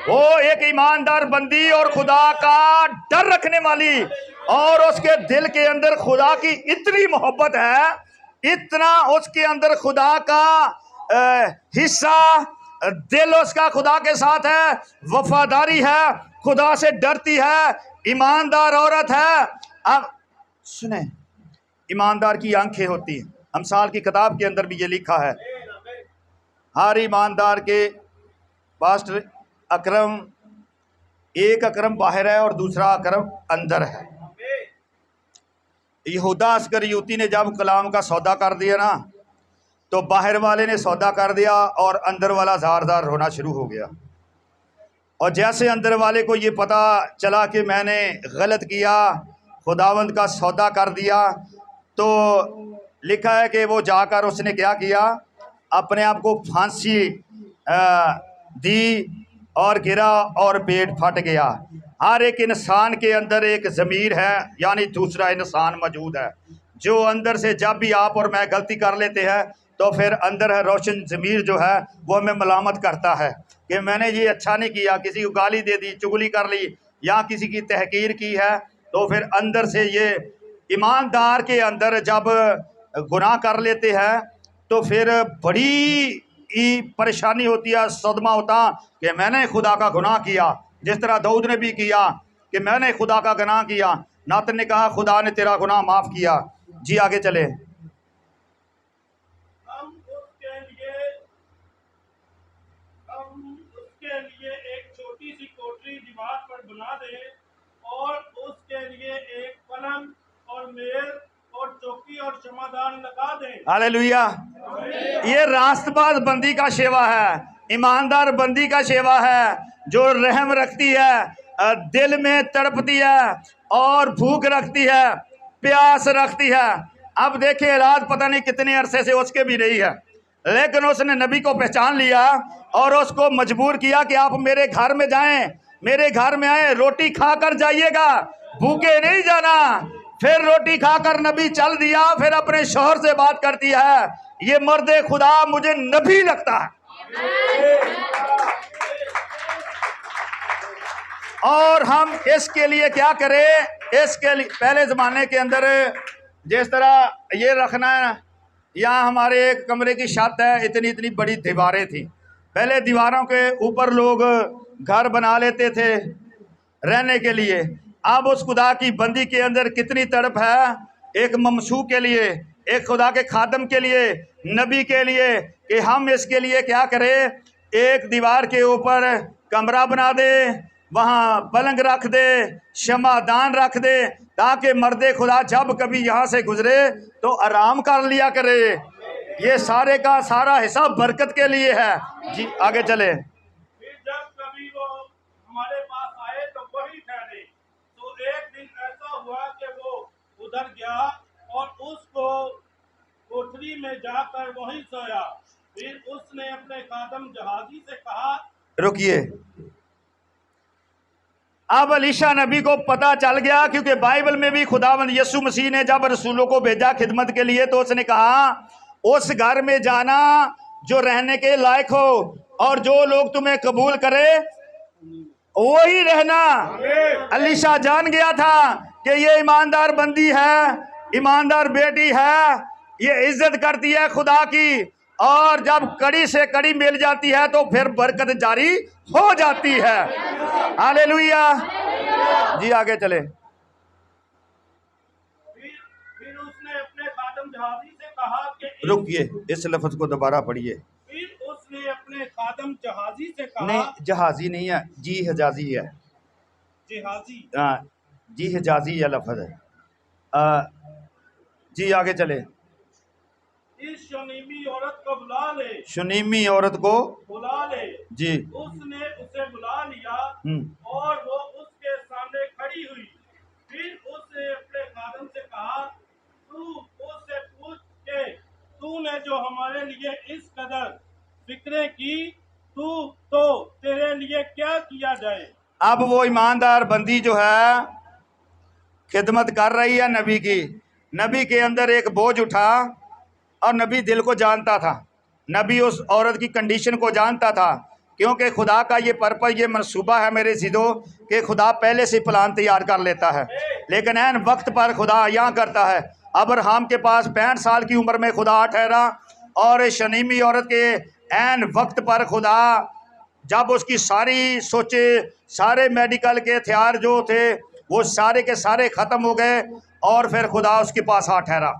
वो एक ईमानदार बंदी और खुदा का डर रखने वाली, और उसके दिल के अंदर खुदा की इतनी मोहब्बत है, इतना उसके अंदर खुदा का हिस्सा, दिल उसका खुदा के साथ है, वफादारी है, खुदा से डरती है, ईमानदार औरत है। अब सुने, ईमानदार की आंखें होती हैं, अमसाल की किताब के अंदर भी ये लिखा है, हर ईमानदार के पास्टर अकरम, एक अकरम बाहर है और दूसरा अकरम अंदर है। यहूदा अस्करियोती ने जब कलाम का सौदा कर दिया ना, तो बाहर वाले ने सौदा कर दिया और अंदर वाला ज़ार ज़ार रोना शुरू हो गया। और जैसे अंदर वाले को ये पता चला कि मैंने गलत किया, खुदावंद का सौदा कर दिया, तो लिखा है कि वो जाकर उसने क्या किया, अपने आप को फांसी दी और गिरा और पेट फट गया। हर एक इंसान के अंदर एक ज़मीर है, यानी दूसरा इंसान मौजूद है, जो अंदर से जब भी आप और मैं गलती कर लेते हैं तो फिर अंदर है रोशन ज़मीर जो है वो हमें मलामत करता है कि मैंने ये अच्छा नहीं किया, किसी को गाली दे दी, चुगली कर ली या किसी की तहकीर की है। तो फिर अंदर से ये ईमानदार के अंदर जब गुनाह कर लेते हैं तो फिर बड़ी ही परेशानी होती है, सदमा होता कि मैंने खुदा का गुनाह किया, जिस तरह दाऊद ने भी किया कि मैंने खुदा का गुनाह किया। नातन ने कहा खुदा ने तेरा गुनाह माफ़ किया। जी आगे चले। उसके लिए एक छोटी सी कोठरी दीवार पर बना दे और उसके लिए एक पलंग और मेज और चौकी और क्षमादान लगा दे। हालेलुया। ये रास्तबाज बंदी का सेवा है, ईमानदार बंदी का सेवा है, जो रहम रखती है, दिल में तड़पती है और भूख रखती है, प्यास रखती है। अब देखिए रात पता नहीं कितने अरसे से उसके भी रही है, लेकिन उसने नबी को पहचान लिया और उसको मजबूर किया कि आप मेरे घर में जाएं, मेरे घर में आए, रोटी खाकर जाइएगा, भूखे नहीं जाना। फिर रोटी खाकर नबी चल दिया। फिर अपने शौहर से बात करती है, ये मर्द खुदा मुझे नबी लगता है। और हम इसके लिए क्या करें? इसके लिए पहले ज़माने के अंदर जिस तरह ये रखना है, यहाँ हमारे एक कमरे की छत है, इतनी इतनी बड़ी दीवारें थी। पहले दीवारों के ऊपर लोग घर बना लेते थे रहने के लिए। अब उस खुदा की बंदी के अंदर कितनी तड़प है, एक ममसू के लिए, एक खुदा के खादम के लिए, नबी के लिए, कि हम इसके लिए क्या करें, एक दीवार के ऊपर कमरा बना दे, वहाँ पलंग रख दे, शमादान रख दे, ताकि मर्दे खुदा जब कभी यहाँ से गुजरे तो आराम कर लिया करे। ये सारे का सारा हिसाब बरकत के लिए है। जी आगे चले। फिर जब कभी वो हमारे पास आए तो वही ठहरे। तो एक दिन ऐसा हुआ कि वो उधर गया और उसको कोठरी में जाकर वहीं सोया। फिर उसने अपने खादम जहाजी से कहा, रुकिए। अब अलीशा नबी को पता चल गया, क्योंकि बाइबल में भी खुदावंद यीशु मसीह ने जब रसूलों को भेजा खिदमत के लिए, तो उसने कहा उस घर में जाना जो रहने के लायक हो और जो लोग तुम्हें कबूल करे वही रहना। अलीशा जान गया था कि ये ईमानदार बंदी है, ईमानदार बेटी है, ये इज्जत करती है खुदा की, और जब कड़ी से कड़ी मिल जाती है तो फिर बरकत जारी हो जाती है। हालेलुया। जी आगे चले। फिर उसने अपने खादम जहाजी से कहा कि रुकिए, इस लफ्ज को दोबारा पढ़िए। फिर उसने अपने खादम जहाजी से कहा, नहीं, जहाजी नहीं है, जी हिजाजी है। जिहाजी, हाँ, जी हिजाजी है लफ्ज है। जी आगे चले। इस शनीमी औरत को बुला ले, शुनीमी औरत को बुला ले। जी। उसने उसे बुला लिया हम्म। और वो उसके सामने खड़ी हुई। फिर उसने अपने खादम से कहा, तू उससे पूछ के तूने जो हमारे लिए इस कदर फिक्रें की, तू तो तेरे लिए क्या किया जाए। अब वो ईमानदार बंदी जो है खिदमत कर रही है नबी की। नबी के अंदर एक बोझ उठा और नबी दिल को जानता था, नबी उस औरत की कंडीशन को जानता था, क्योंकि खुदा का ये पर्पस, ये मनसूबा है मेरे ज़िदो कि खुदा पहले से प्लान तैयार कर लेता है, लेकिन ऐन वक्त पर खुदा यहाँ करता है। अब्राहम के पास 65 साल की उम्र में खुदा ठहरा, और शनीमी औरत के ऐन वक्त पर खुदा जब उसकी सारी सोचे, सारे मेडिकल के हथियार जो थे वो सारे के सारे ख़त्म हो गए, और फिर खुदा उसके पास आ ठहरा।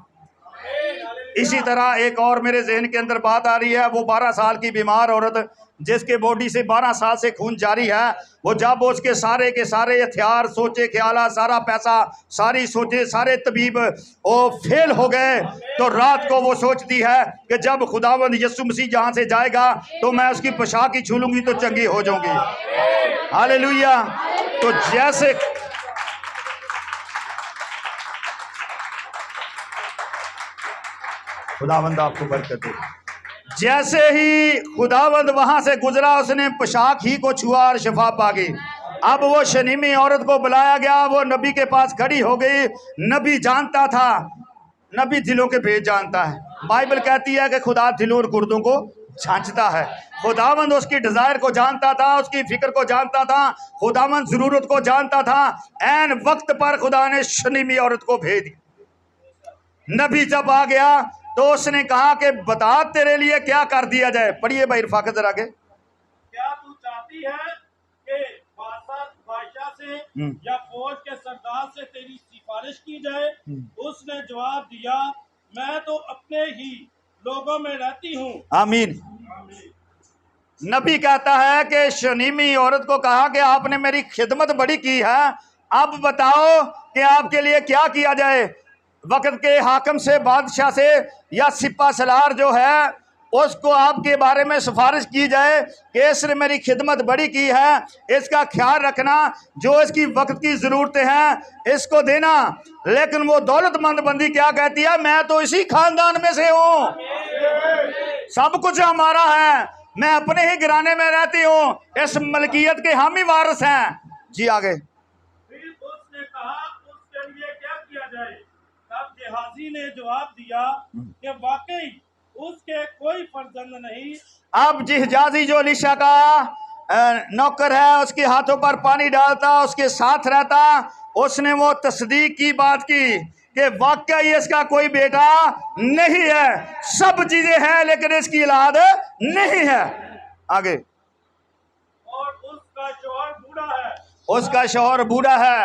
इसी तरह एक और मेरे जहन के अंदर बात आ रही है, वो 12 साल की बीमार औरत जिसके बॉडी से 12 साल से खून जारी है, वो जब उसके सारे के सारे हथियार, सोचे ख्याल, सारा पैसा, सारी सोचे, सारे तबीब वो फेल हो गए, तो रात को वो सोचती है कि जब खुदावंद यीशु मसीह जहाँ से जाएगा तो मैं उसकी पोशाक ही छू लूंगी तो चंगी हो जाऊंगी। हालेलुया। तो जैसे खुदावंद आपको बरकत दे, जैसे ही खुदावंद वहां से गुजरा उसने पोशाक ही को छुआ और शिफा पा गई। अब वो शनीमी औरत को बुलाया गया, वो नबी के पास खड़ी हो गई। नबी जानता था, नबी दिलों के भेद जानता है। बाइबल कहती है कि खुदा दिलों और गुर्दों को छांचता है। खुदावंद उसकी डिजायर को जानता था, उसकी फिक्र को जानता था, खुदावंद जरूरत को जानता था। ऐन वक्त पर खुदा ने शनीमी औरत को भेज दिया। नबी जब आ गया तो उसने कहा कि बता तेरे लिए क्या कर दिया जाए। पढ़िए भाई रफाकत जरा आगे। क्या तू चाहती है कि बादशाह से या फौज के सरदार से तेरी सिफारिश की जाए? उसने जवाब दिया, मैं तो अपने ही लोगों में रहती हूँ। आमीन। नबी कहता है कि शनीमी औरत को कहा कि आपने मेरी खिदमत बड़ी की है, अब बताओ कि आपके लिए क्या किया जाए। वक्त के हाकिम से, बादशाह से या सिपा सलार जो है उसको आपके बारे में सिफारिश की जाए कि इसने मेरी खिदमत बड़ी की है, इसका ख्याल रखना, जो इसकी वक्त की ज़रूरतें हैं इसको देना। लेकिन वो दौलतमंद बंदी क्या कहती है, मैं तो इसी खानदान में से हूँ, सब कुछ हमारा है, मैं अपने ही घराने में रहती हूँ, इस मलकियत के हम ही वारिस हैं। जी आगे। फिर उसने कहा, उसके लिए क्या किया जाए? तब जहाजी ने जवाब दिया कि वाकई उसके कोई फर्जंद नहीं। अब जिहजाजी जो एलीशा का नौकर है, उसके हाथों पर पानी डालता, उसके साथ रहता, उसने वो तस्दीक की बात की कि वाकई इसका कोई बेटा नहीं है, सब चीजें हैं लेकिन इसकी औलाद नहीं है। आगे। और उसका शौहर बूढ़ा है। उसका शौहर बूढ़ा है।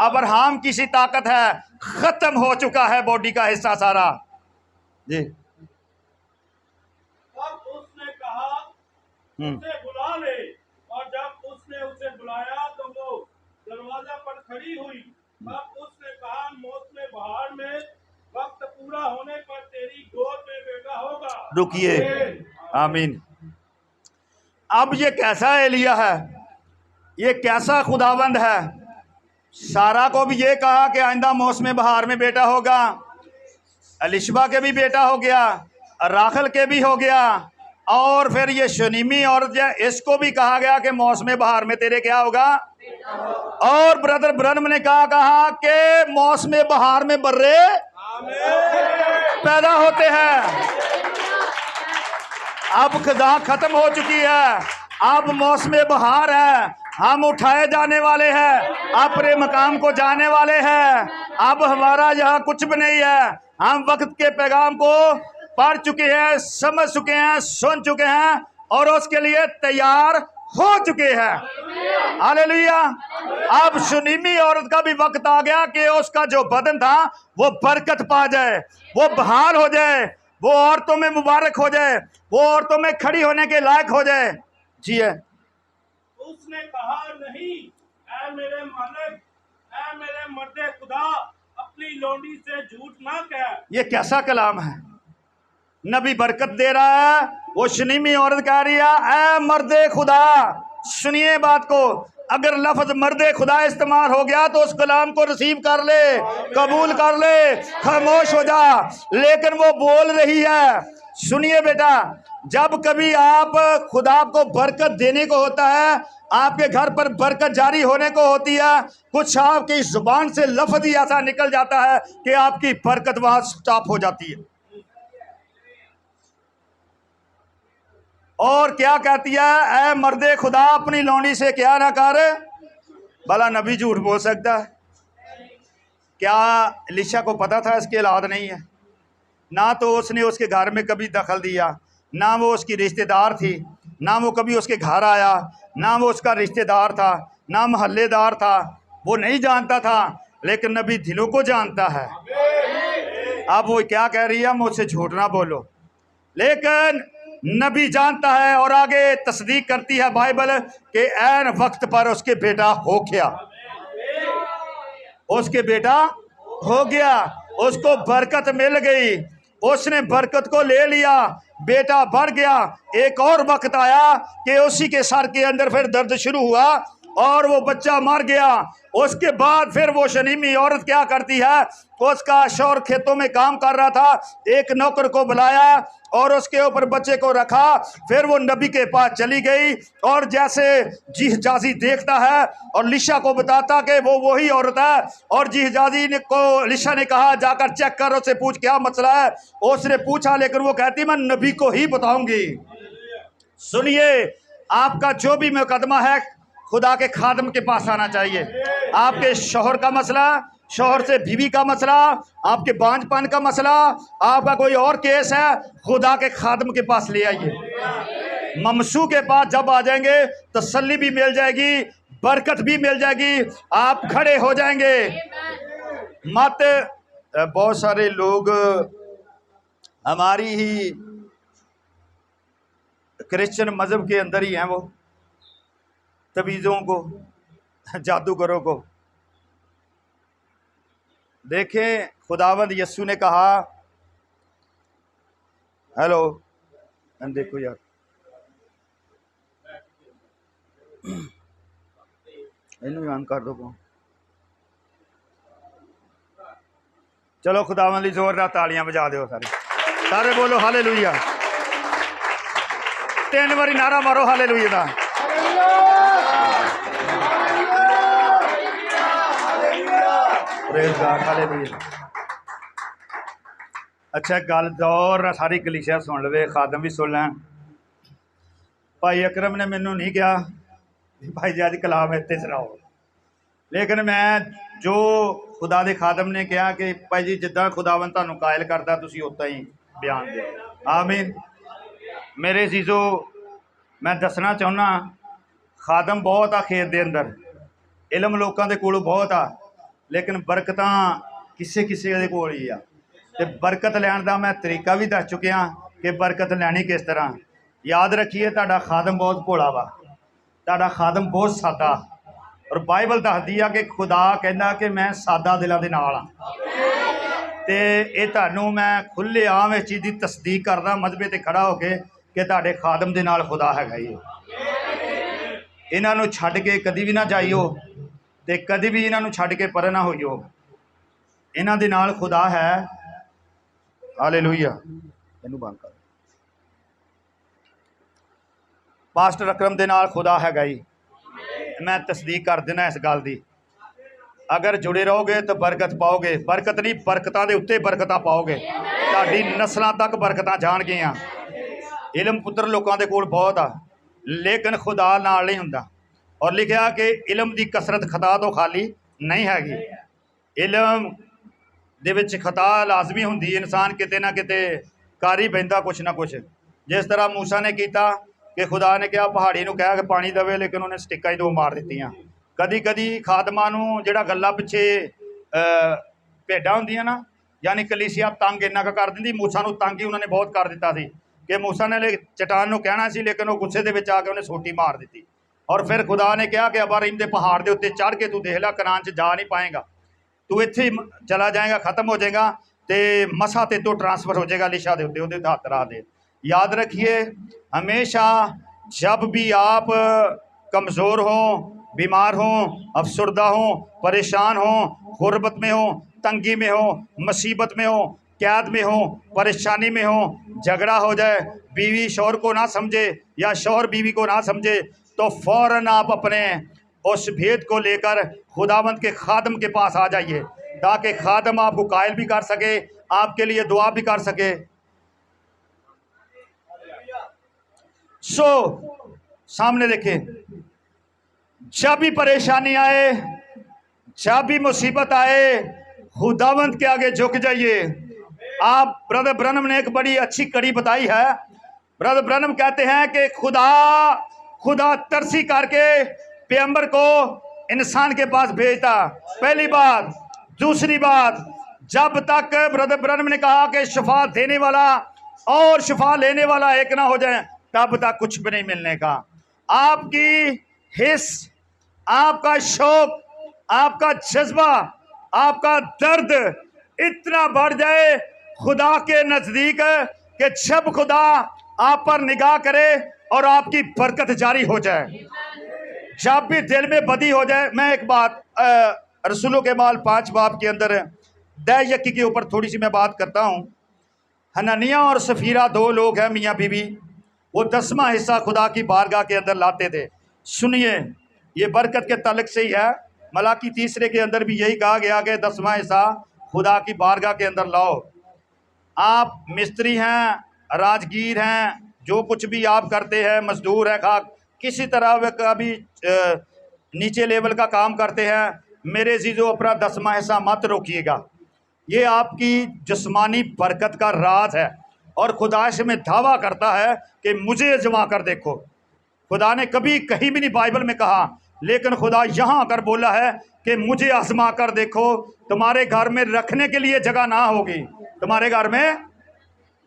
अब्राहम की सी ताकत है, खत्म हो चुका है बॉडी का हिस्सा सारा। जी। तब उसने कहा, उसे बुला ले। और जब उसने उसे बुलाया तो वो दरवाजा पर खड़ी हुई। तब उसने कहा, मौसम बहार में वक्त पूरा होने पर तेरी गोद में बेटा होगा। रुकिए। आमीन। अब ये कैसा एलिया है, ये कैसा खुदावंद है। सारा को भी ये कहा कि आइंदा मौसम बहार में बेटा होगा, एलिशबा के भी बेटा हो गया, राखल के भी हो गया, और फिर ये शनीमी औरत है इसको भी कहा गया कि मौसम बहार में तेरे क्या होगा। और ब्रदर ब्रनम ने कहा कि मौसम बहार में बर्रे पैदा होते हैं। अब खदा खत्म हो चुकी है, अब मौसम बहार है, हम उठाए जाने वाले हैं, अपने मकाम को जाने वाले हैं। अब हमारा यहाँ कुछ भी नहीं है, हम वक्त के पैगाम को पढ़ चुके हैं, समझ चुके हैं, सुन चुके हैं और उसके लिए तैयार हो चुके हैं। हालेलुया। अब शनीमी औरत का भी वक्त आ गया कि उसका जो बदन था वो बरकत पा जाए, वो बहाल हो जाए, वो औरतों में मुबारक हो जाए, वो औरतों में खड़ी होने के लायक हो जाए। जी है। उसने कहा, नहीं ऐ मेरे मालिक, ऐ मेरे मर्दे खुदा, अपनी लोंडी से झूठ ना कह। ये कैसा कलाम है। नबी बरकत दे रहा है, वो शनीमी औरत कह रही है, ऐ मर्दे खुदा। सुनिए बात को, अगर लफ्ज मर्दे खुदा इस्तेमाल हो गया तो उस कलाम को रिसीव कर ले, कबूल कर ले, खामोश हो जा। लेकिन वो बोल रही है। सुनिए बेटा, जब कभी आप खुदा को बरकत देने को होता है, आपके घर पर बरकत जारी होने को होती है, कुछ आपकी जुबान से लफ्ज ही ऐसा निकल जाता है कि आपकी बरकत वहां स्टॉप हो जाती है। और क्या कहती है, ऐ मर्दे खुदा अपनी लौंडी से क्या ना कर। भला नबी झूठ बोल सकता है? क्या एलीशा को पता था इसकी औलाद नहीं है? ना तो उसने उसके घर में कभी दखल दिया, ना वो उसकी रिश्तेदार थी, ना वो कभी उसके घर आया, ना वो उसका रिश्तेदार था, ना महल्लेदार था, वो नहीं जानता था। लेकिन नबी दिलों को जानता है। अब वो क्या कह रही है, मुझसे झूठ ना बोलो। लेकिन नबी जानता है और आगे तस्दीक करती है बाइबल कि ऐन वक्त पर उसके बेटा हो गया, उसके बेटा हो गया, उसको बरकत मिल गई, उसने बरकत को ले लिया, बेटा बढ़ गया। एक और वक्त आया कि उसी के सर के अंदर फिर दर्द शुरू हुआ और वो बच्चा मर गया। उसके बाद फिर वो शनीमी औरत क्या करती है, उसका शौहर खेतों में काम कर रहा था, एक नौकर को बुलाया और उसके ऊपर बच्चे को रखा। फिर वो नबी के पास चली गई और जैसे जिहजाजी देखता है और लिशा को बताता कि वो वही औरत है, और जिहजाजी ने को लिशा ने कहा जाकर चेक कर, उससे पूछ क्या मसला है। उसने पूछा लेकिन वो कहती मैं नबी को ही बताऊंगी। सुनिए, आपका जो भी मुकदमा है खुदा के खादम के पास आना चाहिए। आपके शौहर का मसला, शौहर से बीवी का मसला, आपके बांझपन का मसला, आपका कोई और केस है, खुदा के खादम के पास ले आइए। ममसू के पास जब आ जाएंगे तसल्ली भी मिल जाएगी, बरकत भी मिल जाएगी, आप खड़े हो जाएंगे। मत बहुत सारे लोग हमारी ही क्रिश्चियन मजहब के अंदर ही हैं, वो तवीज़ों को, जादूगरों को देखें। खुदावंद यस्सु ने कहा, हेलो देखो यार, इन्हें ऑन कर दो। चलो खुदावंद ली जोरदार तालियां बजा दो सारे, सारे बोलो हालेलुया। 3 बारी नारा मारो हालेलुया दा। अच्छा गल दौर सारी कलीसिया सुन लवे, खादम भी सुन लैन। भाई अकरम ने मैनू नहीं कहा भाई जी अज कलाम इत्ते सुनाओ, लेकिन मैं जो खुदा दे खादम ने कहा कि भाई जी जिद्दां खुदावन तुहानू कायल करदा तुसीं उदां ही बयान दो। आमीन। मेरे जीजो, मैं दसना चाहुंदा खादम बहुत आ खेत दे अंदर, इलम लोकां दे कोल बहुत आ, लेकिन बरकतां किसे किसे दे कोल ही आ। ते बरकत लैण दा मैं तरीका भी दस चुकिया कि बरकत लैनी किस तरह। याद रखिए तुहाडा खादम बहुत भोला वा, तुहाडा खादम बहुत सादा, और बाइबल दसदी आ कि खुदा कहंदा कि मैं सादा दिलां दे नाल आ। ते इह तुहानू मैं खुले आम इस चीज़ की तस्दीक करदा मजबे ते खड़ा होके कि तुहाडे खादम दे नाल खुदा हैगा ही। इन्हां नू छड्ड के कदी भी ना जाइयो ते कदी भी इन्हां नू छड्ड के परे ना होइयो, इन्हां दे नाल खुदा है। हालेलुया। इनू बंद कर। पास्टर अकरम दे नाल खुदा हैगा ही। मैं तस्दीक कर देना इस गल दी, अगर जुड़े रहोगे तो बरकत पाओगे। बरकत नहीं, बरकतां दे उत्ते बरकतां पाओगे, तुहाडी नस्लां तक बरकतां जाणगियां। इलम पुत्र लोकां दे कोल बहुत आ, लेकिन खुदा नाल नहीं हुंदा। और लिखिया कि इलम दी कसरत खता तो खाली नहीं हैगी। इलम दे विच खता लाजमी हुंदी, इंसान किते ना किते कर ही पैंदा कुछ ना कुछ। जिस तरह मूसा ने किया कि खुदा ने कहा पहाड़ी नूं कह के पानी देवे, लेकिन उन्हें स्टिक्कां ही 2 मार दित्तियां। कदी कदी खादमां नूं जिहड़ा गल्लां पिछे भेडां हुंदियां ना, यानी कलीसिया तंग इन्ना क कर दिंदी। मूसा नूं तंग ही उन्होंने बहुत कर दिता सी कि मूसा ने चट्टान नूं कहना सी, लेकिन वो गुस्से दे विच आके उन्हें सोटी मार दी। और फिर खुदा ने कहा कि अबारीम के पहाड़ के उत्ते चढ़ के तू देख ला, कनान च जा नहीं पाएगा, तू इत्थे ही चला जाएगा, खत्म हो जाएगा, तो मसा ते तो ट्रांसफर हो जाएगा लिशा दे उत्ते, उहदे हत्थ रख दे। याद रखिए, हमेशा जब भी आप कमज़ोर हों, बीमार हों, अफसरदा हों, परेशान हों, गुर्बत में हों, तंगी में हों, मुसीबत में हों, कैद में हों, परेशानी में हों, झगड़ा हो जाए, बीवी शौहर को ना समझे या शौहर बीवी को ना समझे, तो फ़ौरन आप अपने उस भेद को लेकर खुदावंद के खादम के पास आ जाइए, ताकि खादम आपको कायल भी कर सके, आपके लिए दुआ भी कर सके। सामने देखें, जब भी परेशानी आए, जब भी मुसीबत आए, खुदावंद के आगे झुक जाइए। आप ब्रदर ब्रनम ने एक बड़ी अच्छी कड़ी बताई है। ब्रदर ब्रनम कहते हैं कि खुदा तरसी करके पैगंबर को इंसान के पास भेजता, पहली बात। दूसरी बात, जब तक ब्रदर ब्रनम ने कहा कि शिफा देने वाला और शिफा लेने वाला एक ना हो जाए, तब तक कुछ भी नहीं मिलने का। आपकी हिस्स, आपका शौक, आपका जज्बा, आपका दर्द इतना बढ़ जाए खुदा के नजदीक कि जब खुदा आप पर निगाह करे और आपकी बरकत जारी हो जाए, जब भी दिल में बदी हो जाए। मैं एक बात रसूलों के माल 5 बाब के अंदर दह यकी के ऊपर थोड़ी सी मैं बात करता हूँ। हननिया और सफीरा 2 लोग हैं, मियाँ बीवी। वो 10वां हिस्सा खुदा की बारगाह के अंदर लाते थे। सुनिए, ये बरकत के तलक से ही है। मलाकी 3 के अंदर भी यही कहा गया कि 10वां हिस्सा खुदा की बारगाह के अंदर लाओ। आप मिस्त्री हैं, राजगीर हैं, जो कुछ भी आप करते हैं, मजदूर हैं, खा किसी तरह का भी नीचे लेवल का काम करते हैं, मेरे जीजो अपना 10वां हिस्सा मत रोकिएगा। ये आपकी जिस्मानी बरकत का राज है और खुदा से में दावा करता है कि मुझे आजमा कर देखो। खुदा ने कभी कहीं भी नहीं बाइबल में कहा, लेकिन खुदा यहाँ आकर बोला है कि मुझे आजमा कर देखो। तुम्हारे घर में रखने के लिए जगह ना होगी, तुम्हारे घर में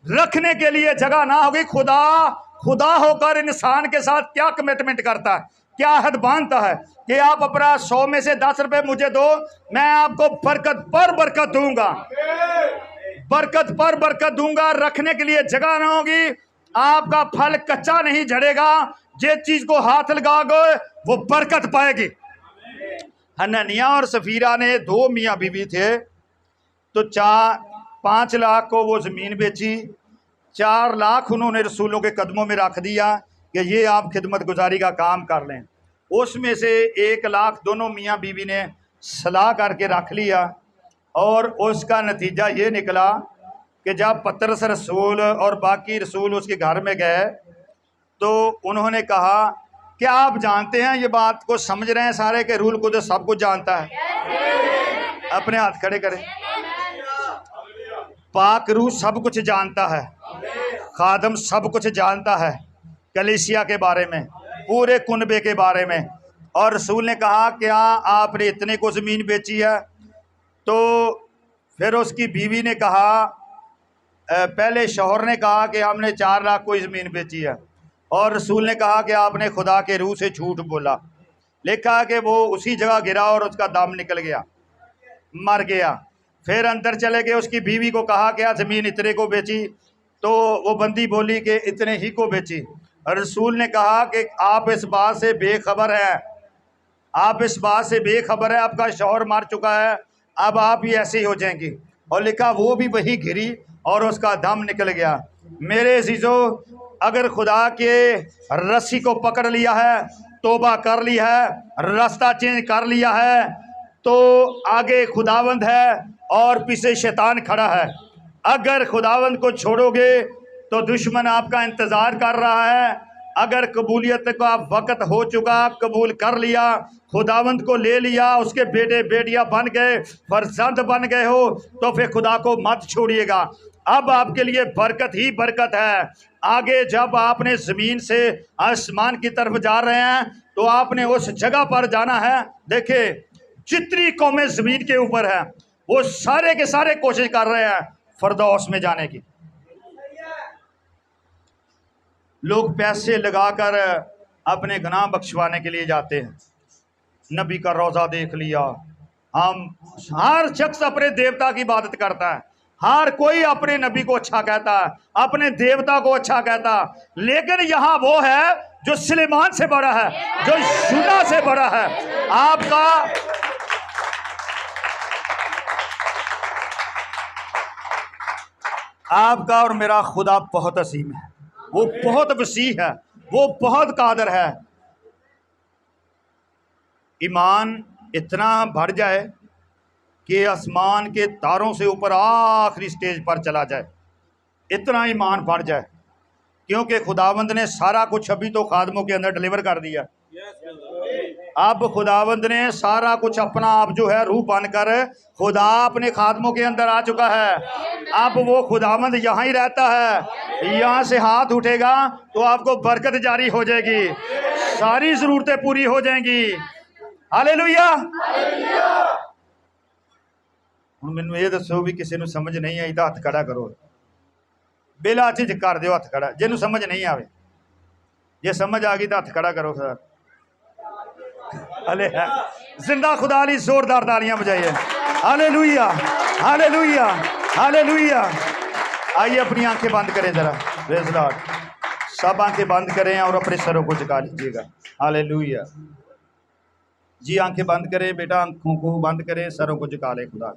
रखने के लिए जगह ना होगी। खुदा होकर इंसान के साथ क्या कमिटमेंट करता है, क्या हद बांधता है कि आप अपना 100 में से 10 रुपए मुझे दो, मैं आपको बरकत पर बरकत दूंगा, बरकत पर बरकत दूंगा। रखने के लिए जगह ना होगी, आपका फल कच्चा नहीं झड़ेगा, जिस चीज को हाथ लगाओगे वो बरकत पाएगी। हननिया और सफीरा ने 2 मियाँ बीवी थे, तो 5 लाख को वो ज़मीन बेची, 4 लाख उन्होंने रसूलों के कदमों में रख दिया कि ये आप खिदमत गुजारी का काम कर लें। उसमें से 1 लाख दोनों मियाँ बीवी ने सलाह करके रख लिया और उसका नतीजा ये निकला कि जब पतरस रसूल और बाकी रसूल उसके घर में गए तो उन्होंने कहा कि आप जानते हैं, ये बात को समझ रहे हैं सारे के रूल को तो सब कुछ जानता है। अपने हाथ खड़े करें। पाक रूह सब कुछ जानता है, खादम सब कुछ जानता है, कलीसिया के बारे में, पूरे कुनबे के बारे में। और रसूल ने कहा क्या आपने इतने को ज़मीन बेची है? तो फिर उसकी बीवी ने कहा, पहले शौहर ने कहा कि हमने 4 लाख को ज़मीन बेची है, और रसूल ने कहा कि आपने खुदा के रूह से झूठ बोला। लिखा कि वो उसी जगह गिरा और उसका दम निकल गया, मर गया। फिर अंदर चले गए, उसकी बीवी को कहा क्या ज़मीन इतने को बेची? तो वो बंदी बोली कि इतने ही को बेची। रसूल ने कहा कि आप इस बात से बेखबर हैं, आप इस बात से बेखबर है, आपका शौहर मर चुका है, अब आप ही ऐसे ही हो जाएंगी। और लिखा वो भी वही गिरी और उसका दम निकल गया। मेरे अजीजों, अगर खुदा के रस्सी को पकड़ लिया है, तौबा कर ली है, रास्ता चेंज कर लिया है, तो आगे खुदावंद है और पीछे शैतान खड़ा है। अगर खुदावंद को छोड़ोगे तो दुश्मन आपका इंतज़ार कर रहा है। अगर कबूलियत का वक्त हो चुका, कबूल कर लिया, खुदावंद को ले लिया, उसके बेटे बेटियां बन गए, फर्जंद बन गए हो, तो फिर खुदा को मत छोड़िएगा। अब आपके लिए बरकत ही बरकत है। आगे जब आपने ज़मीन से आसमान की तरफ जा रहे हैं तो आपने उस जगह पर जाना है। देखिए, जितनी कौमें ज़मीन के ऊपर है वो सारे के सारे कोशिश कर रहे हैं फरदौस में जाने की। लोग पैसे लगाकर अपने गुनाह बख्शवाने के लिए जाते हैं। नबी का रोज़ा देख लिया, हम हर शख्स अपने देवता की इबादत करता है, हर कोई अपने नबी को अच्छा कहता है, अपने देवता को अच्छा कहता, लेकिन यहाँ वो है जो सुलेमान से बड़ा है, जो यहूदा से बड़ा है। आपका और मेरा खुदा बहुत असीम है, वो बहुत वसीह है, वो बहुत कादर है। ईमान इतना बढ़ जाए कि आसमान के तारों से ऊपर आखिरी स्टेज पर चला जाए, इतना ईमान बढ़ जाए, क्योंकि खुदावंद ने सारा कुछ अभी तो खादमों के अंदर डिलीवर कर दिया। अब खुदावंद ने सारा कुछ अपना आप जो है रूह बनकर खुदा अपने खादमों के अंदर आ चुका है। अब वो खुदावंद यहाँ ही रहता है। यहाँ से हाथ उठेगा तो आपको बरकत जारी हो जाएगी, सारी ज़रूरतें पूरी हो जाएंगी। हालेलुया। ਹੁਣ ਮੈਨੂੰ ਇਹ ਦੱਸੋ ਵੀ ਕਿਸੇ ਨੂੰ ਸਮਝ ਨਹੀਂ ਆਈ ਤਾਂ ਹੱਥ ਖੜਾ ਕਰੋ, ਬਿਲਾ ਝਿਜਕ ਕਰ ਦਿਓ ਹੱਥ ਖੜਾ, ਜਿਹਨੂੰ ਸਮਝ नहीं आवे। जे समझ आ गई तो हथ खड़ा करो सर। अले जिंदा खुदा ली जोरदार तालियां बजाइए। Hallelujah hallelujah hallelujah. आइए अपनी आंखें बंद करें जरा, प्रेज़ लॉर्ड। सब आंखें बंद करें और अपने सरों को झुका लीजिएगा। हालेलुया जी, आंखें बंद करें बेटा, आंखों को बंद करें, सरों को झुका लें खुदा।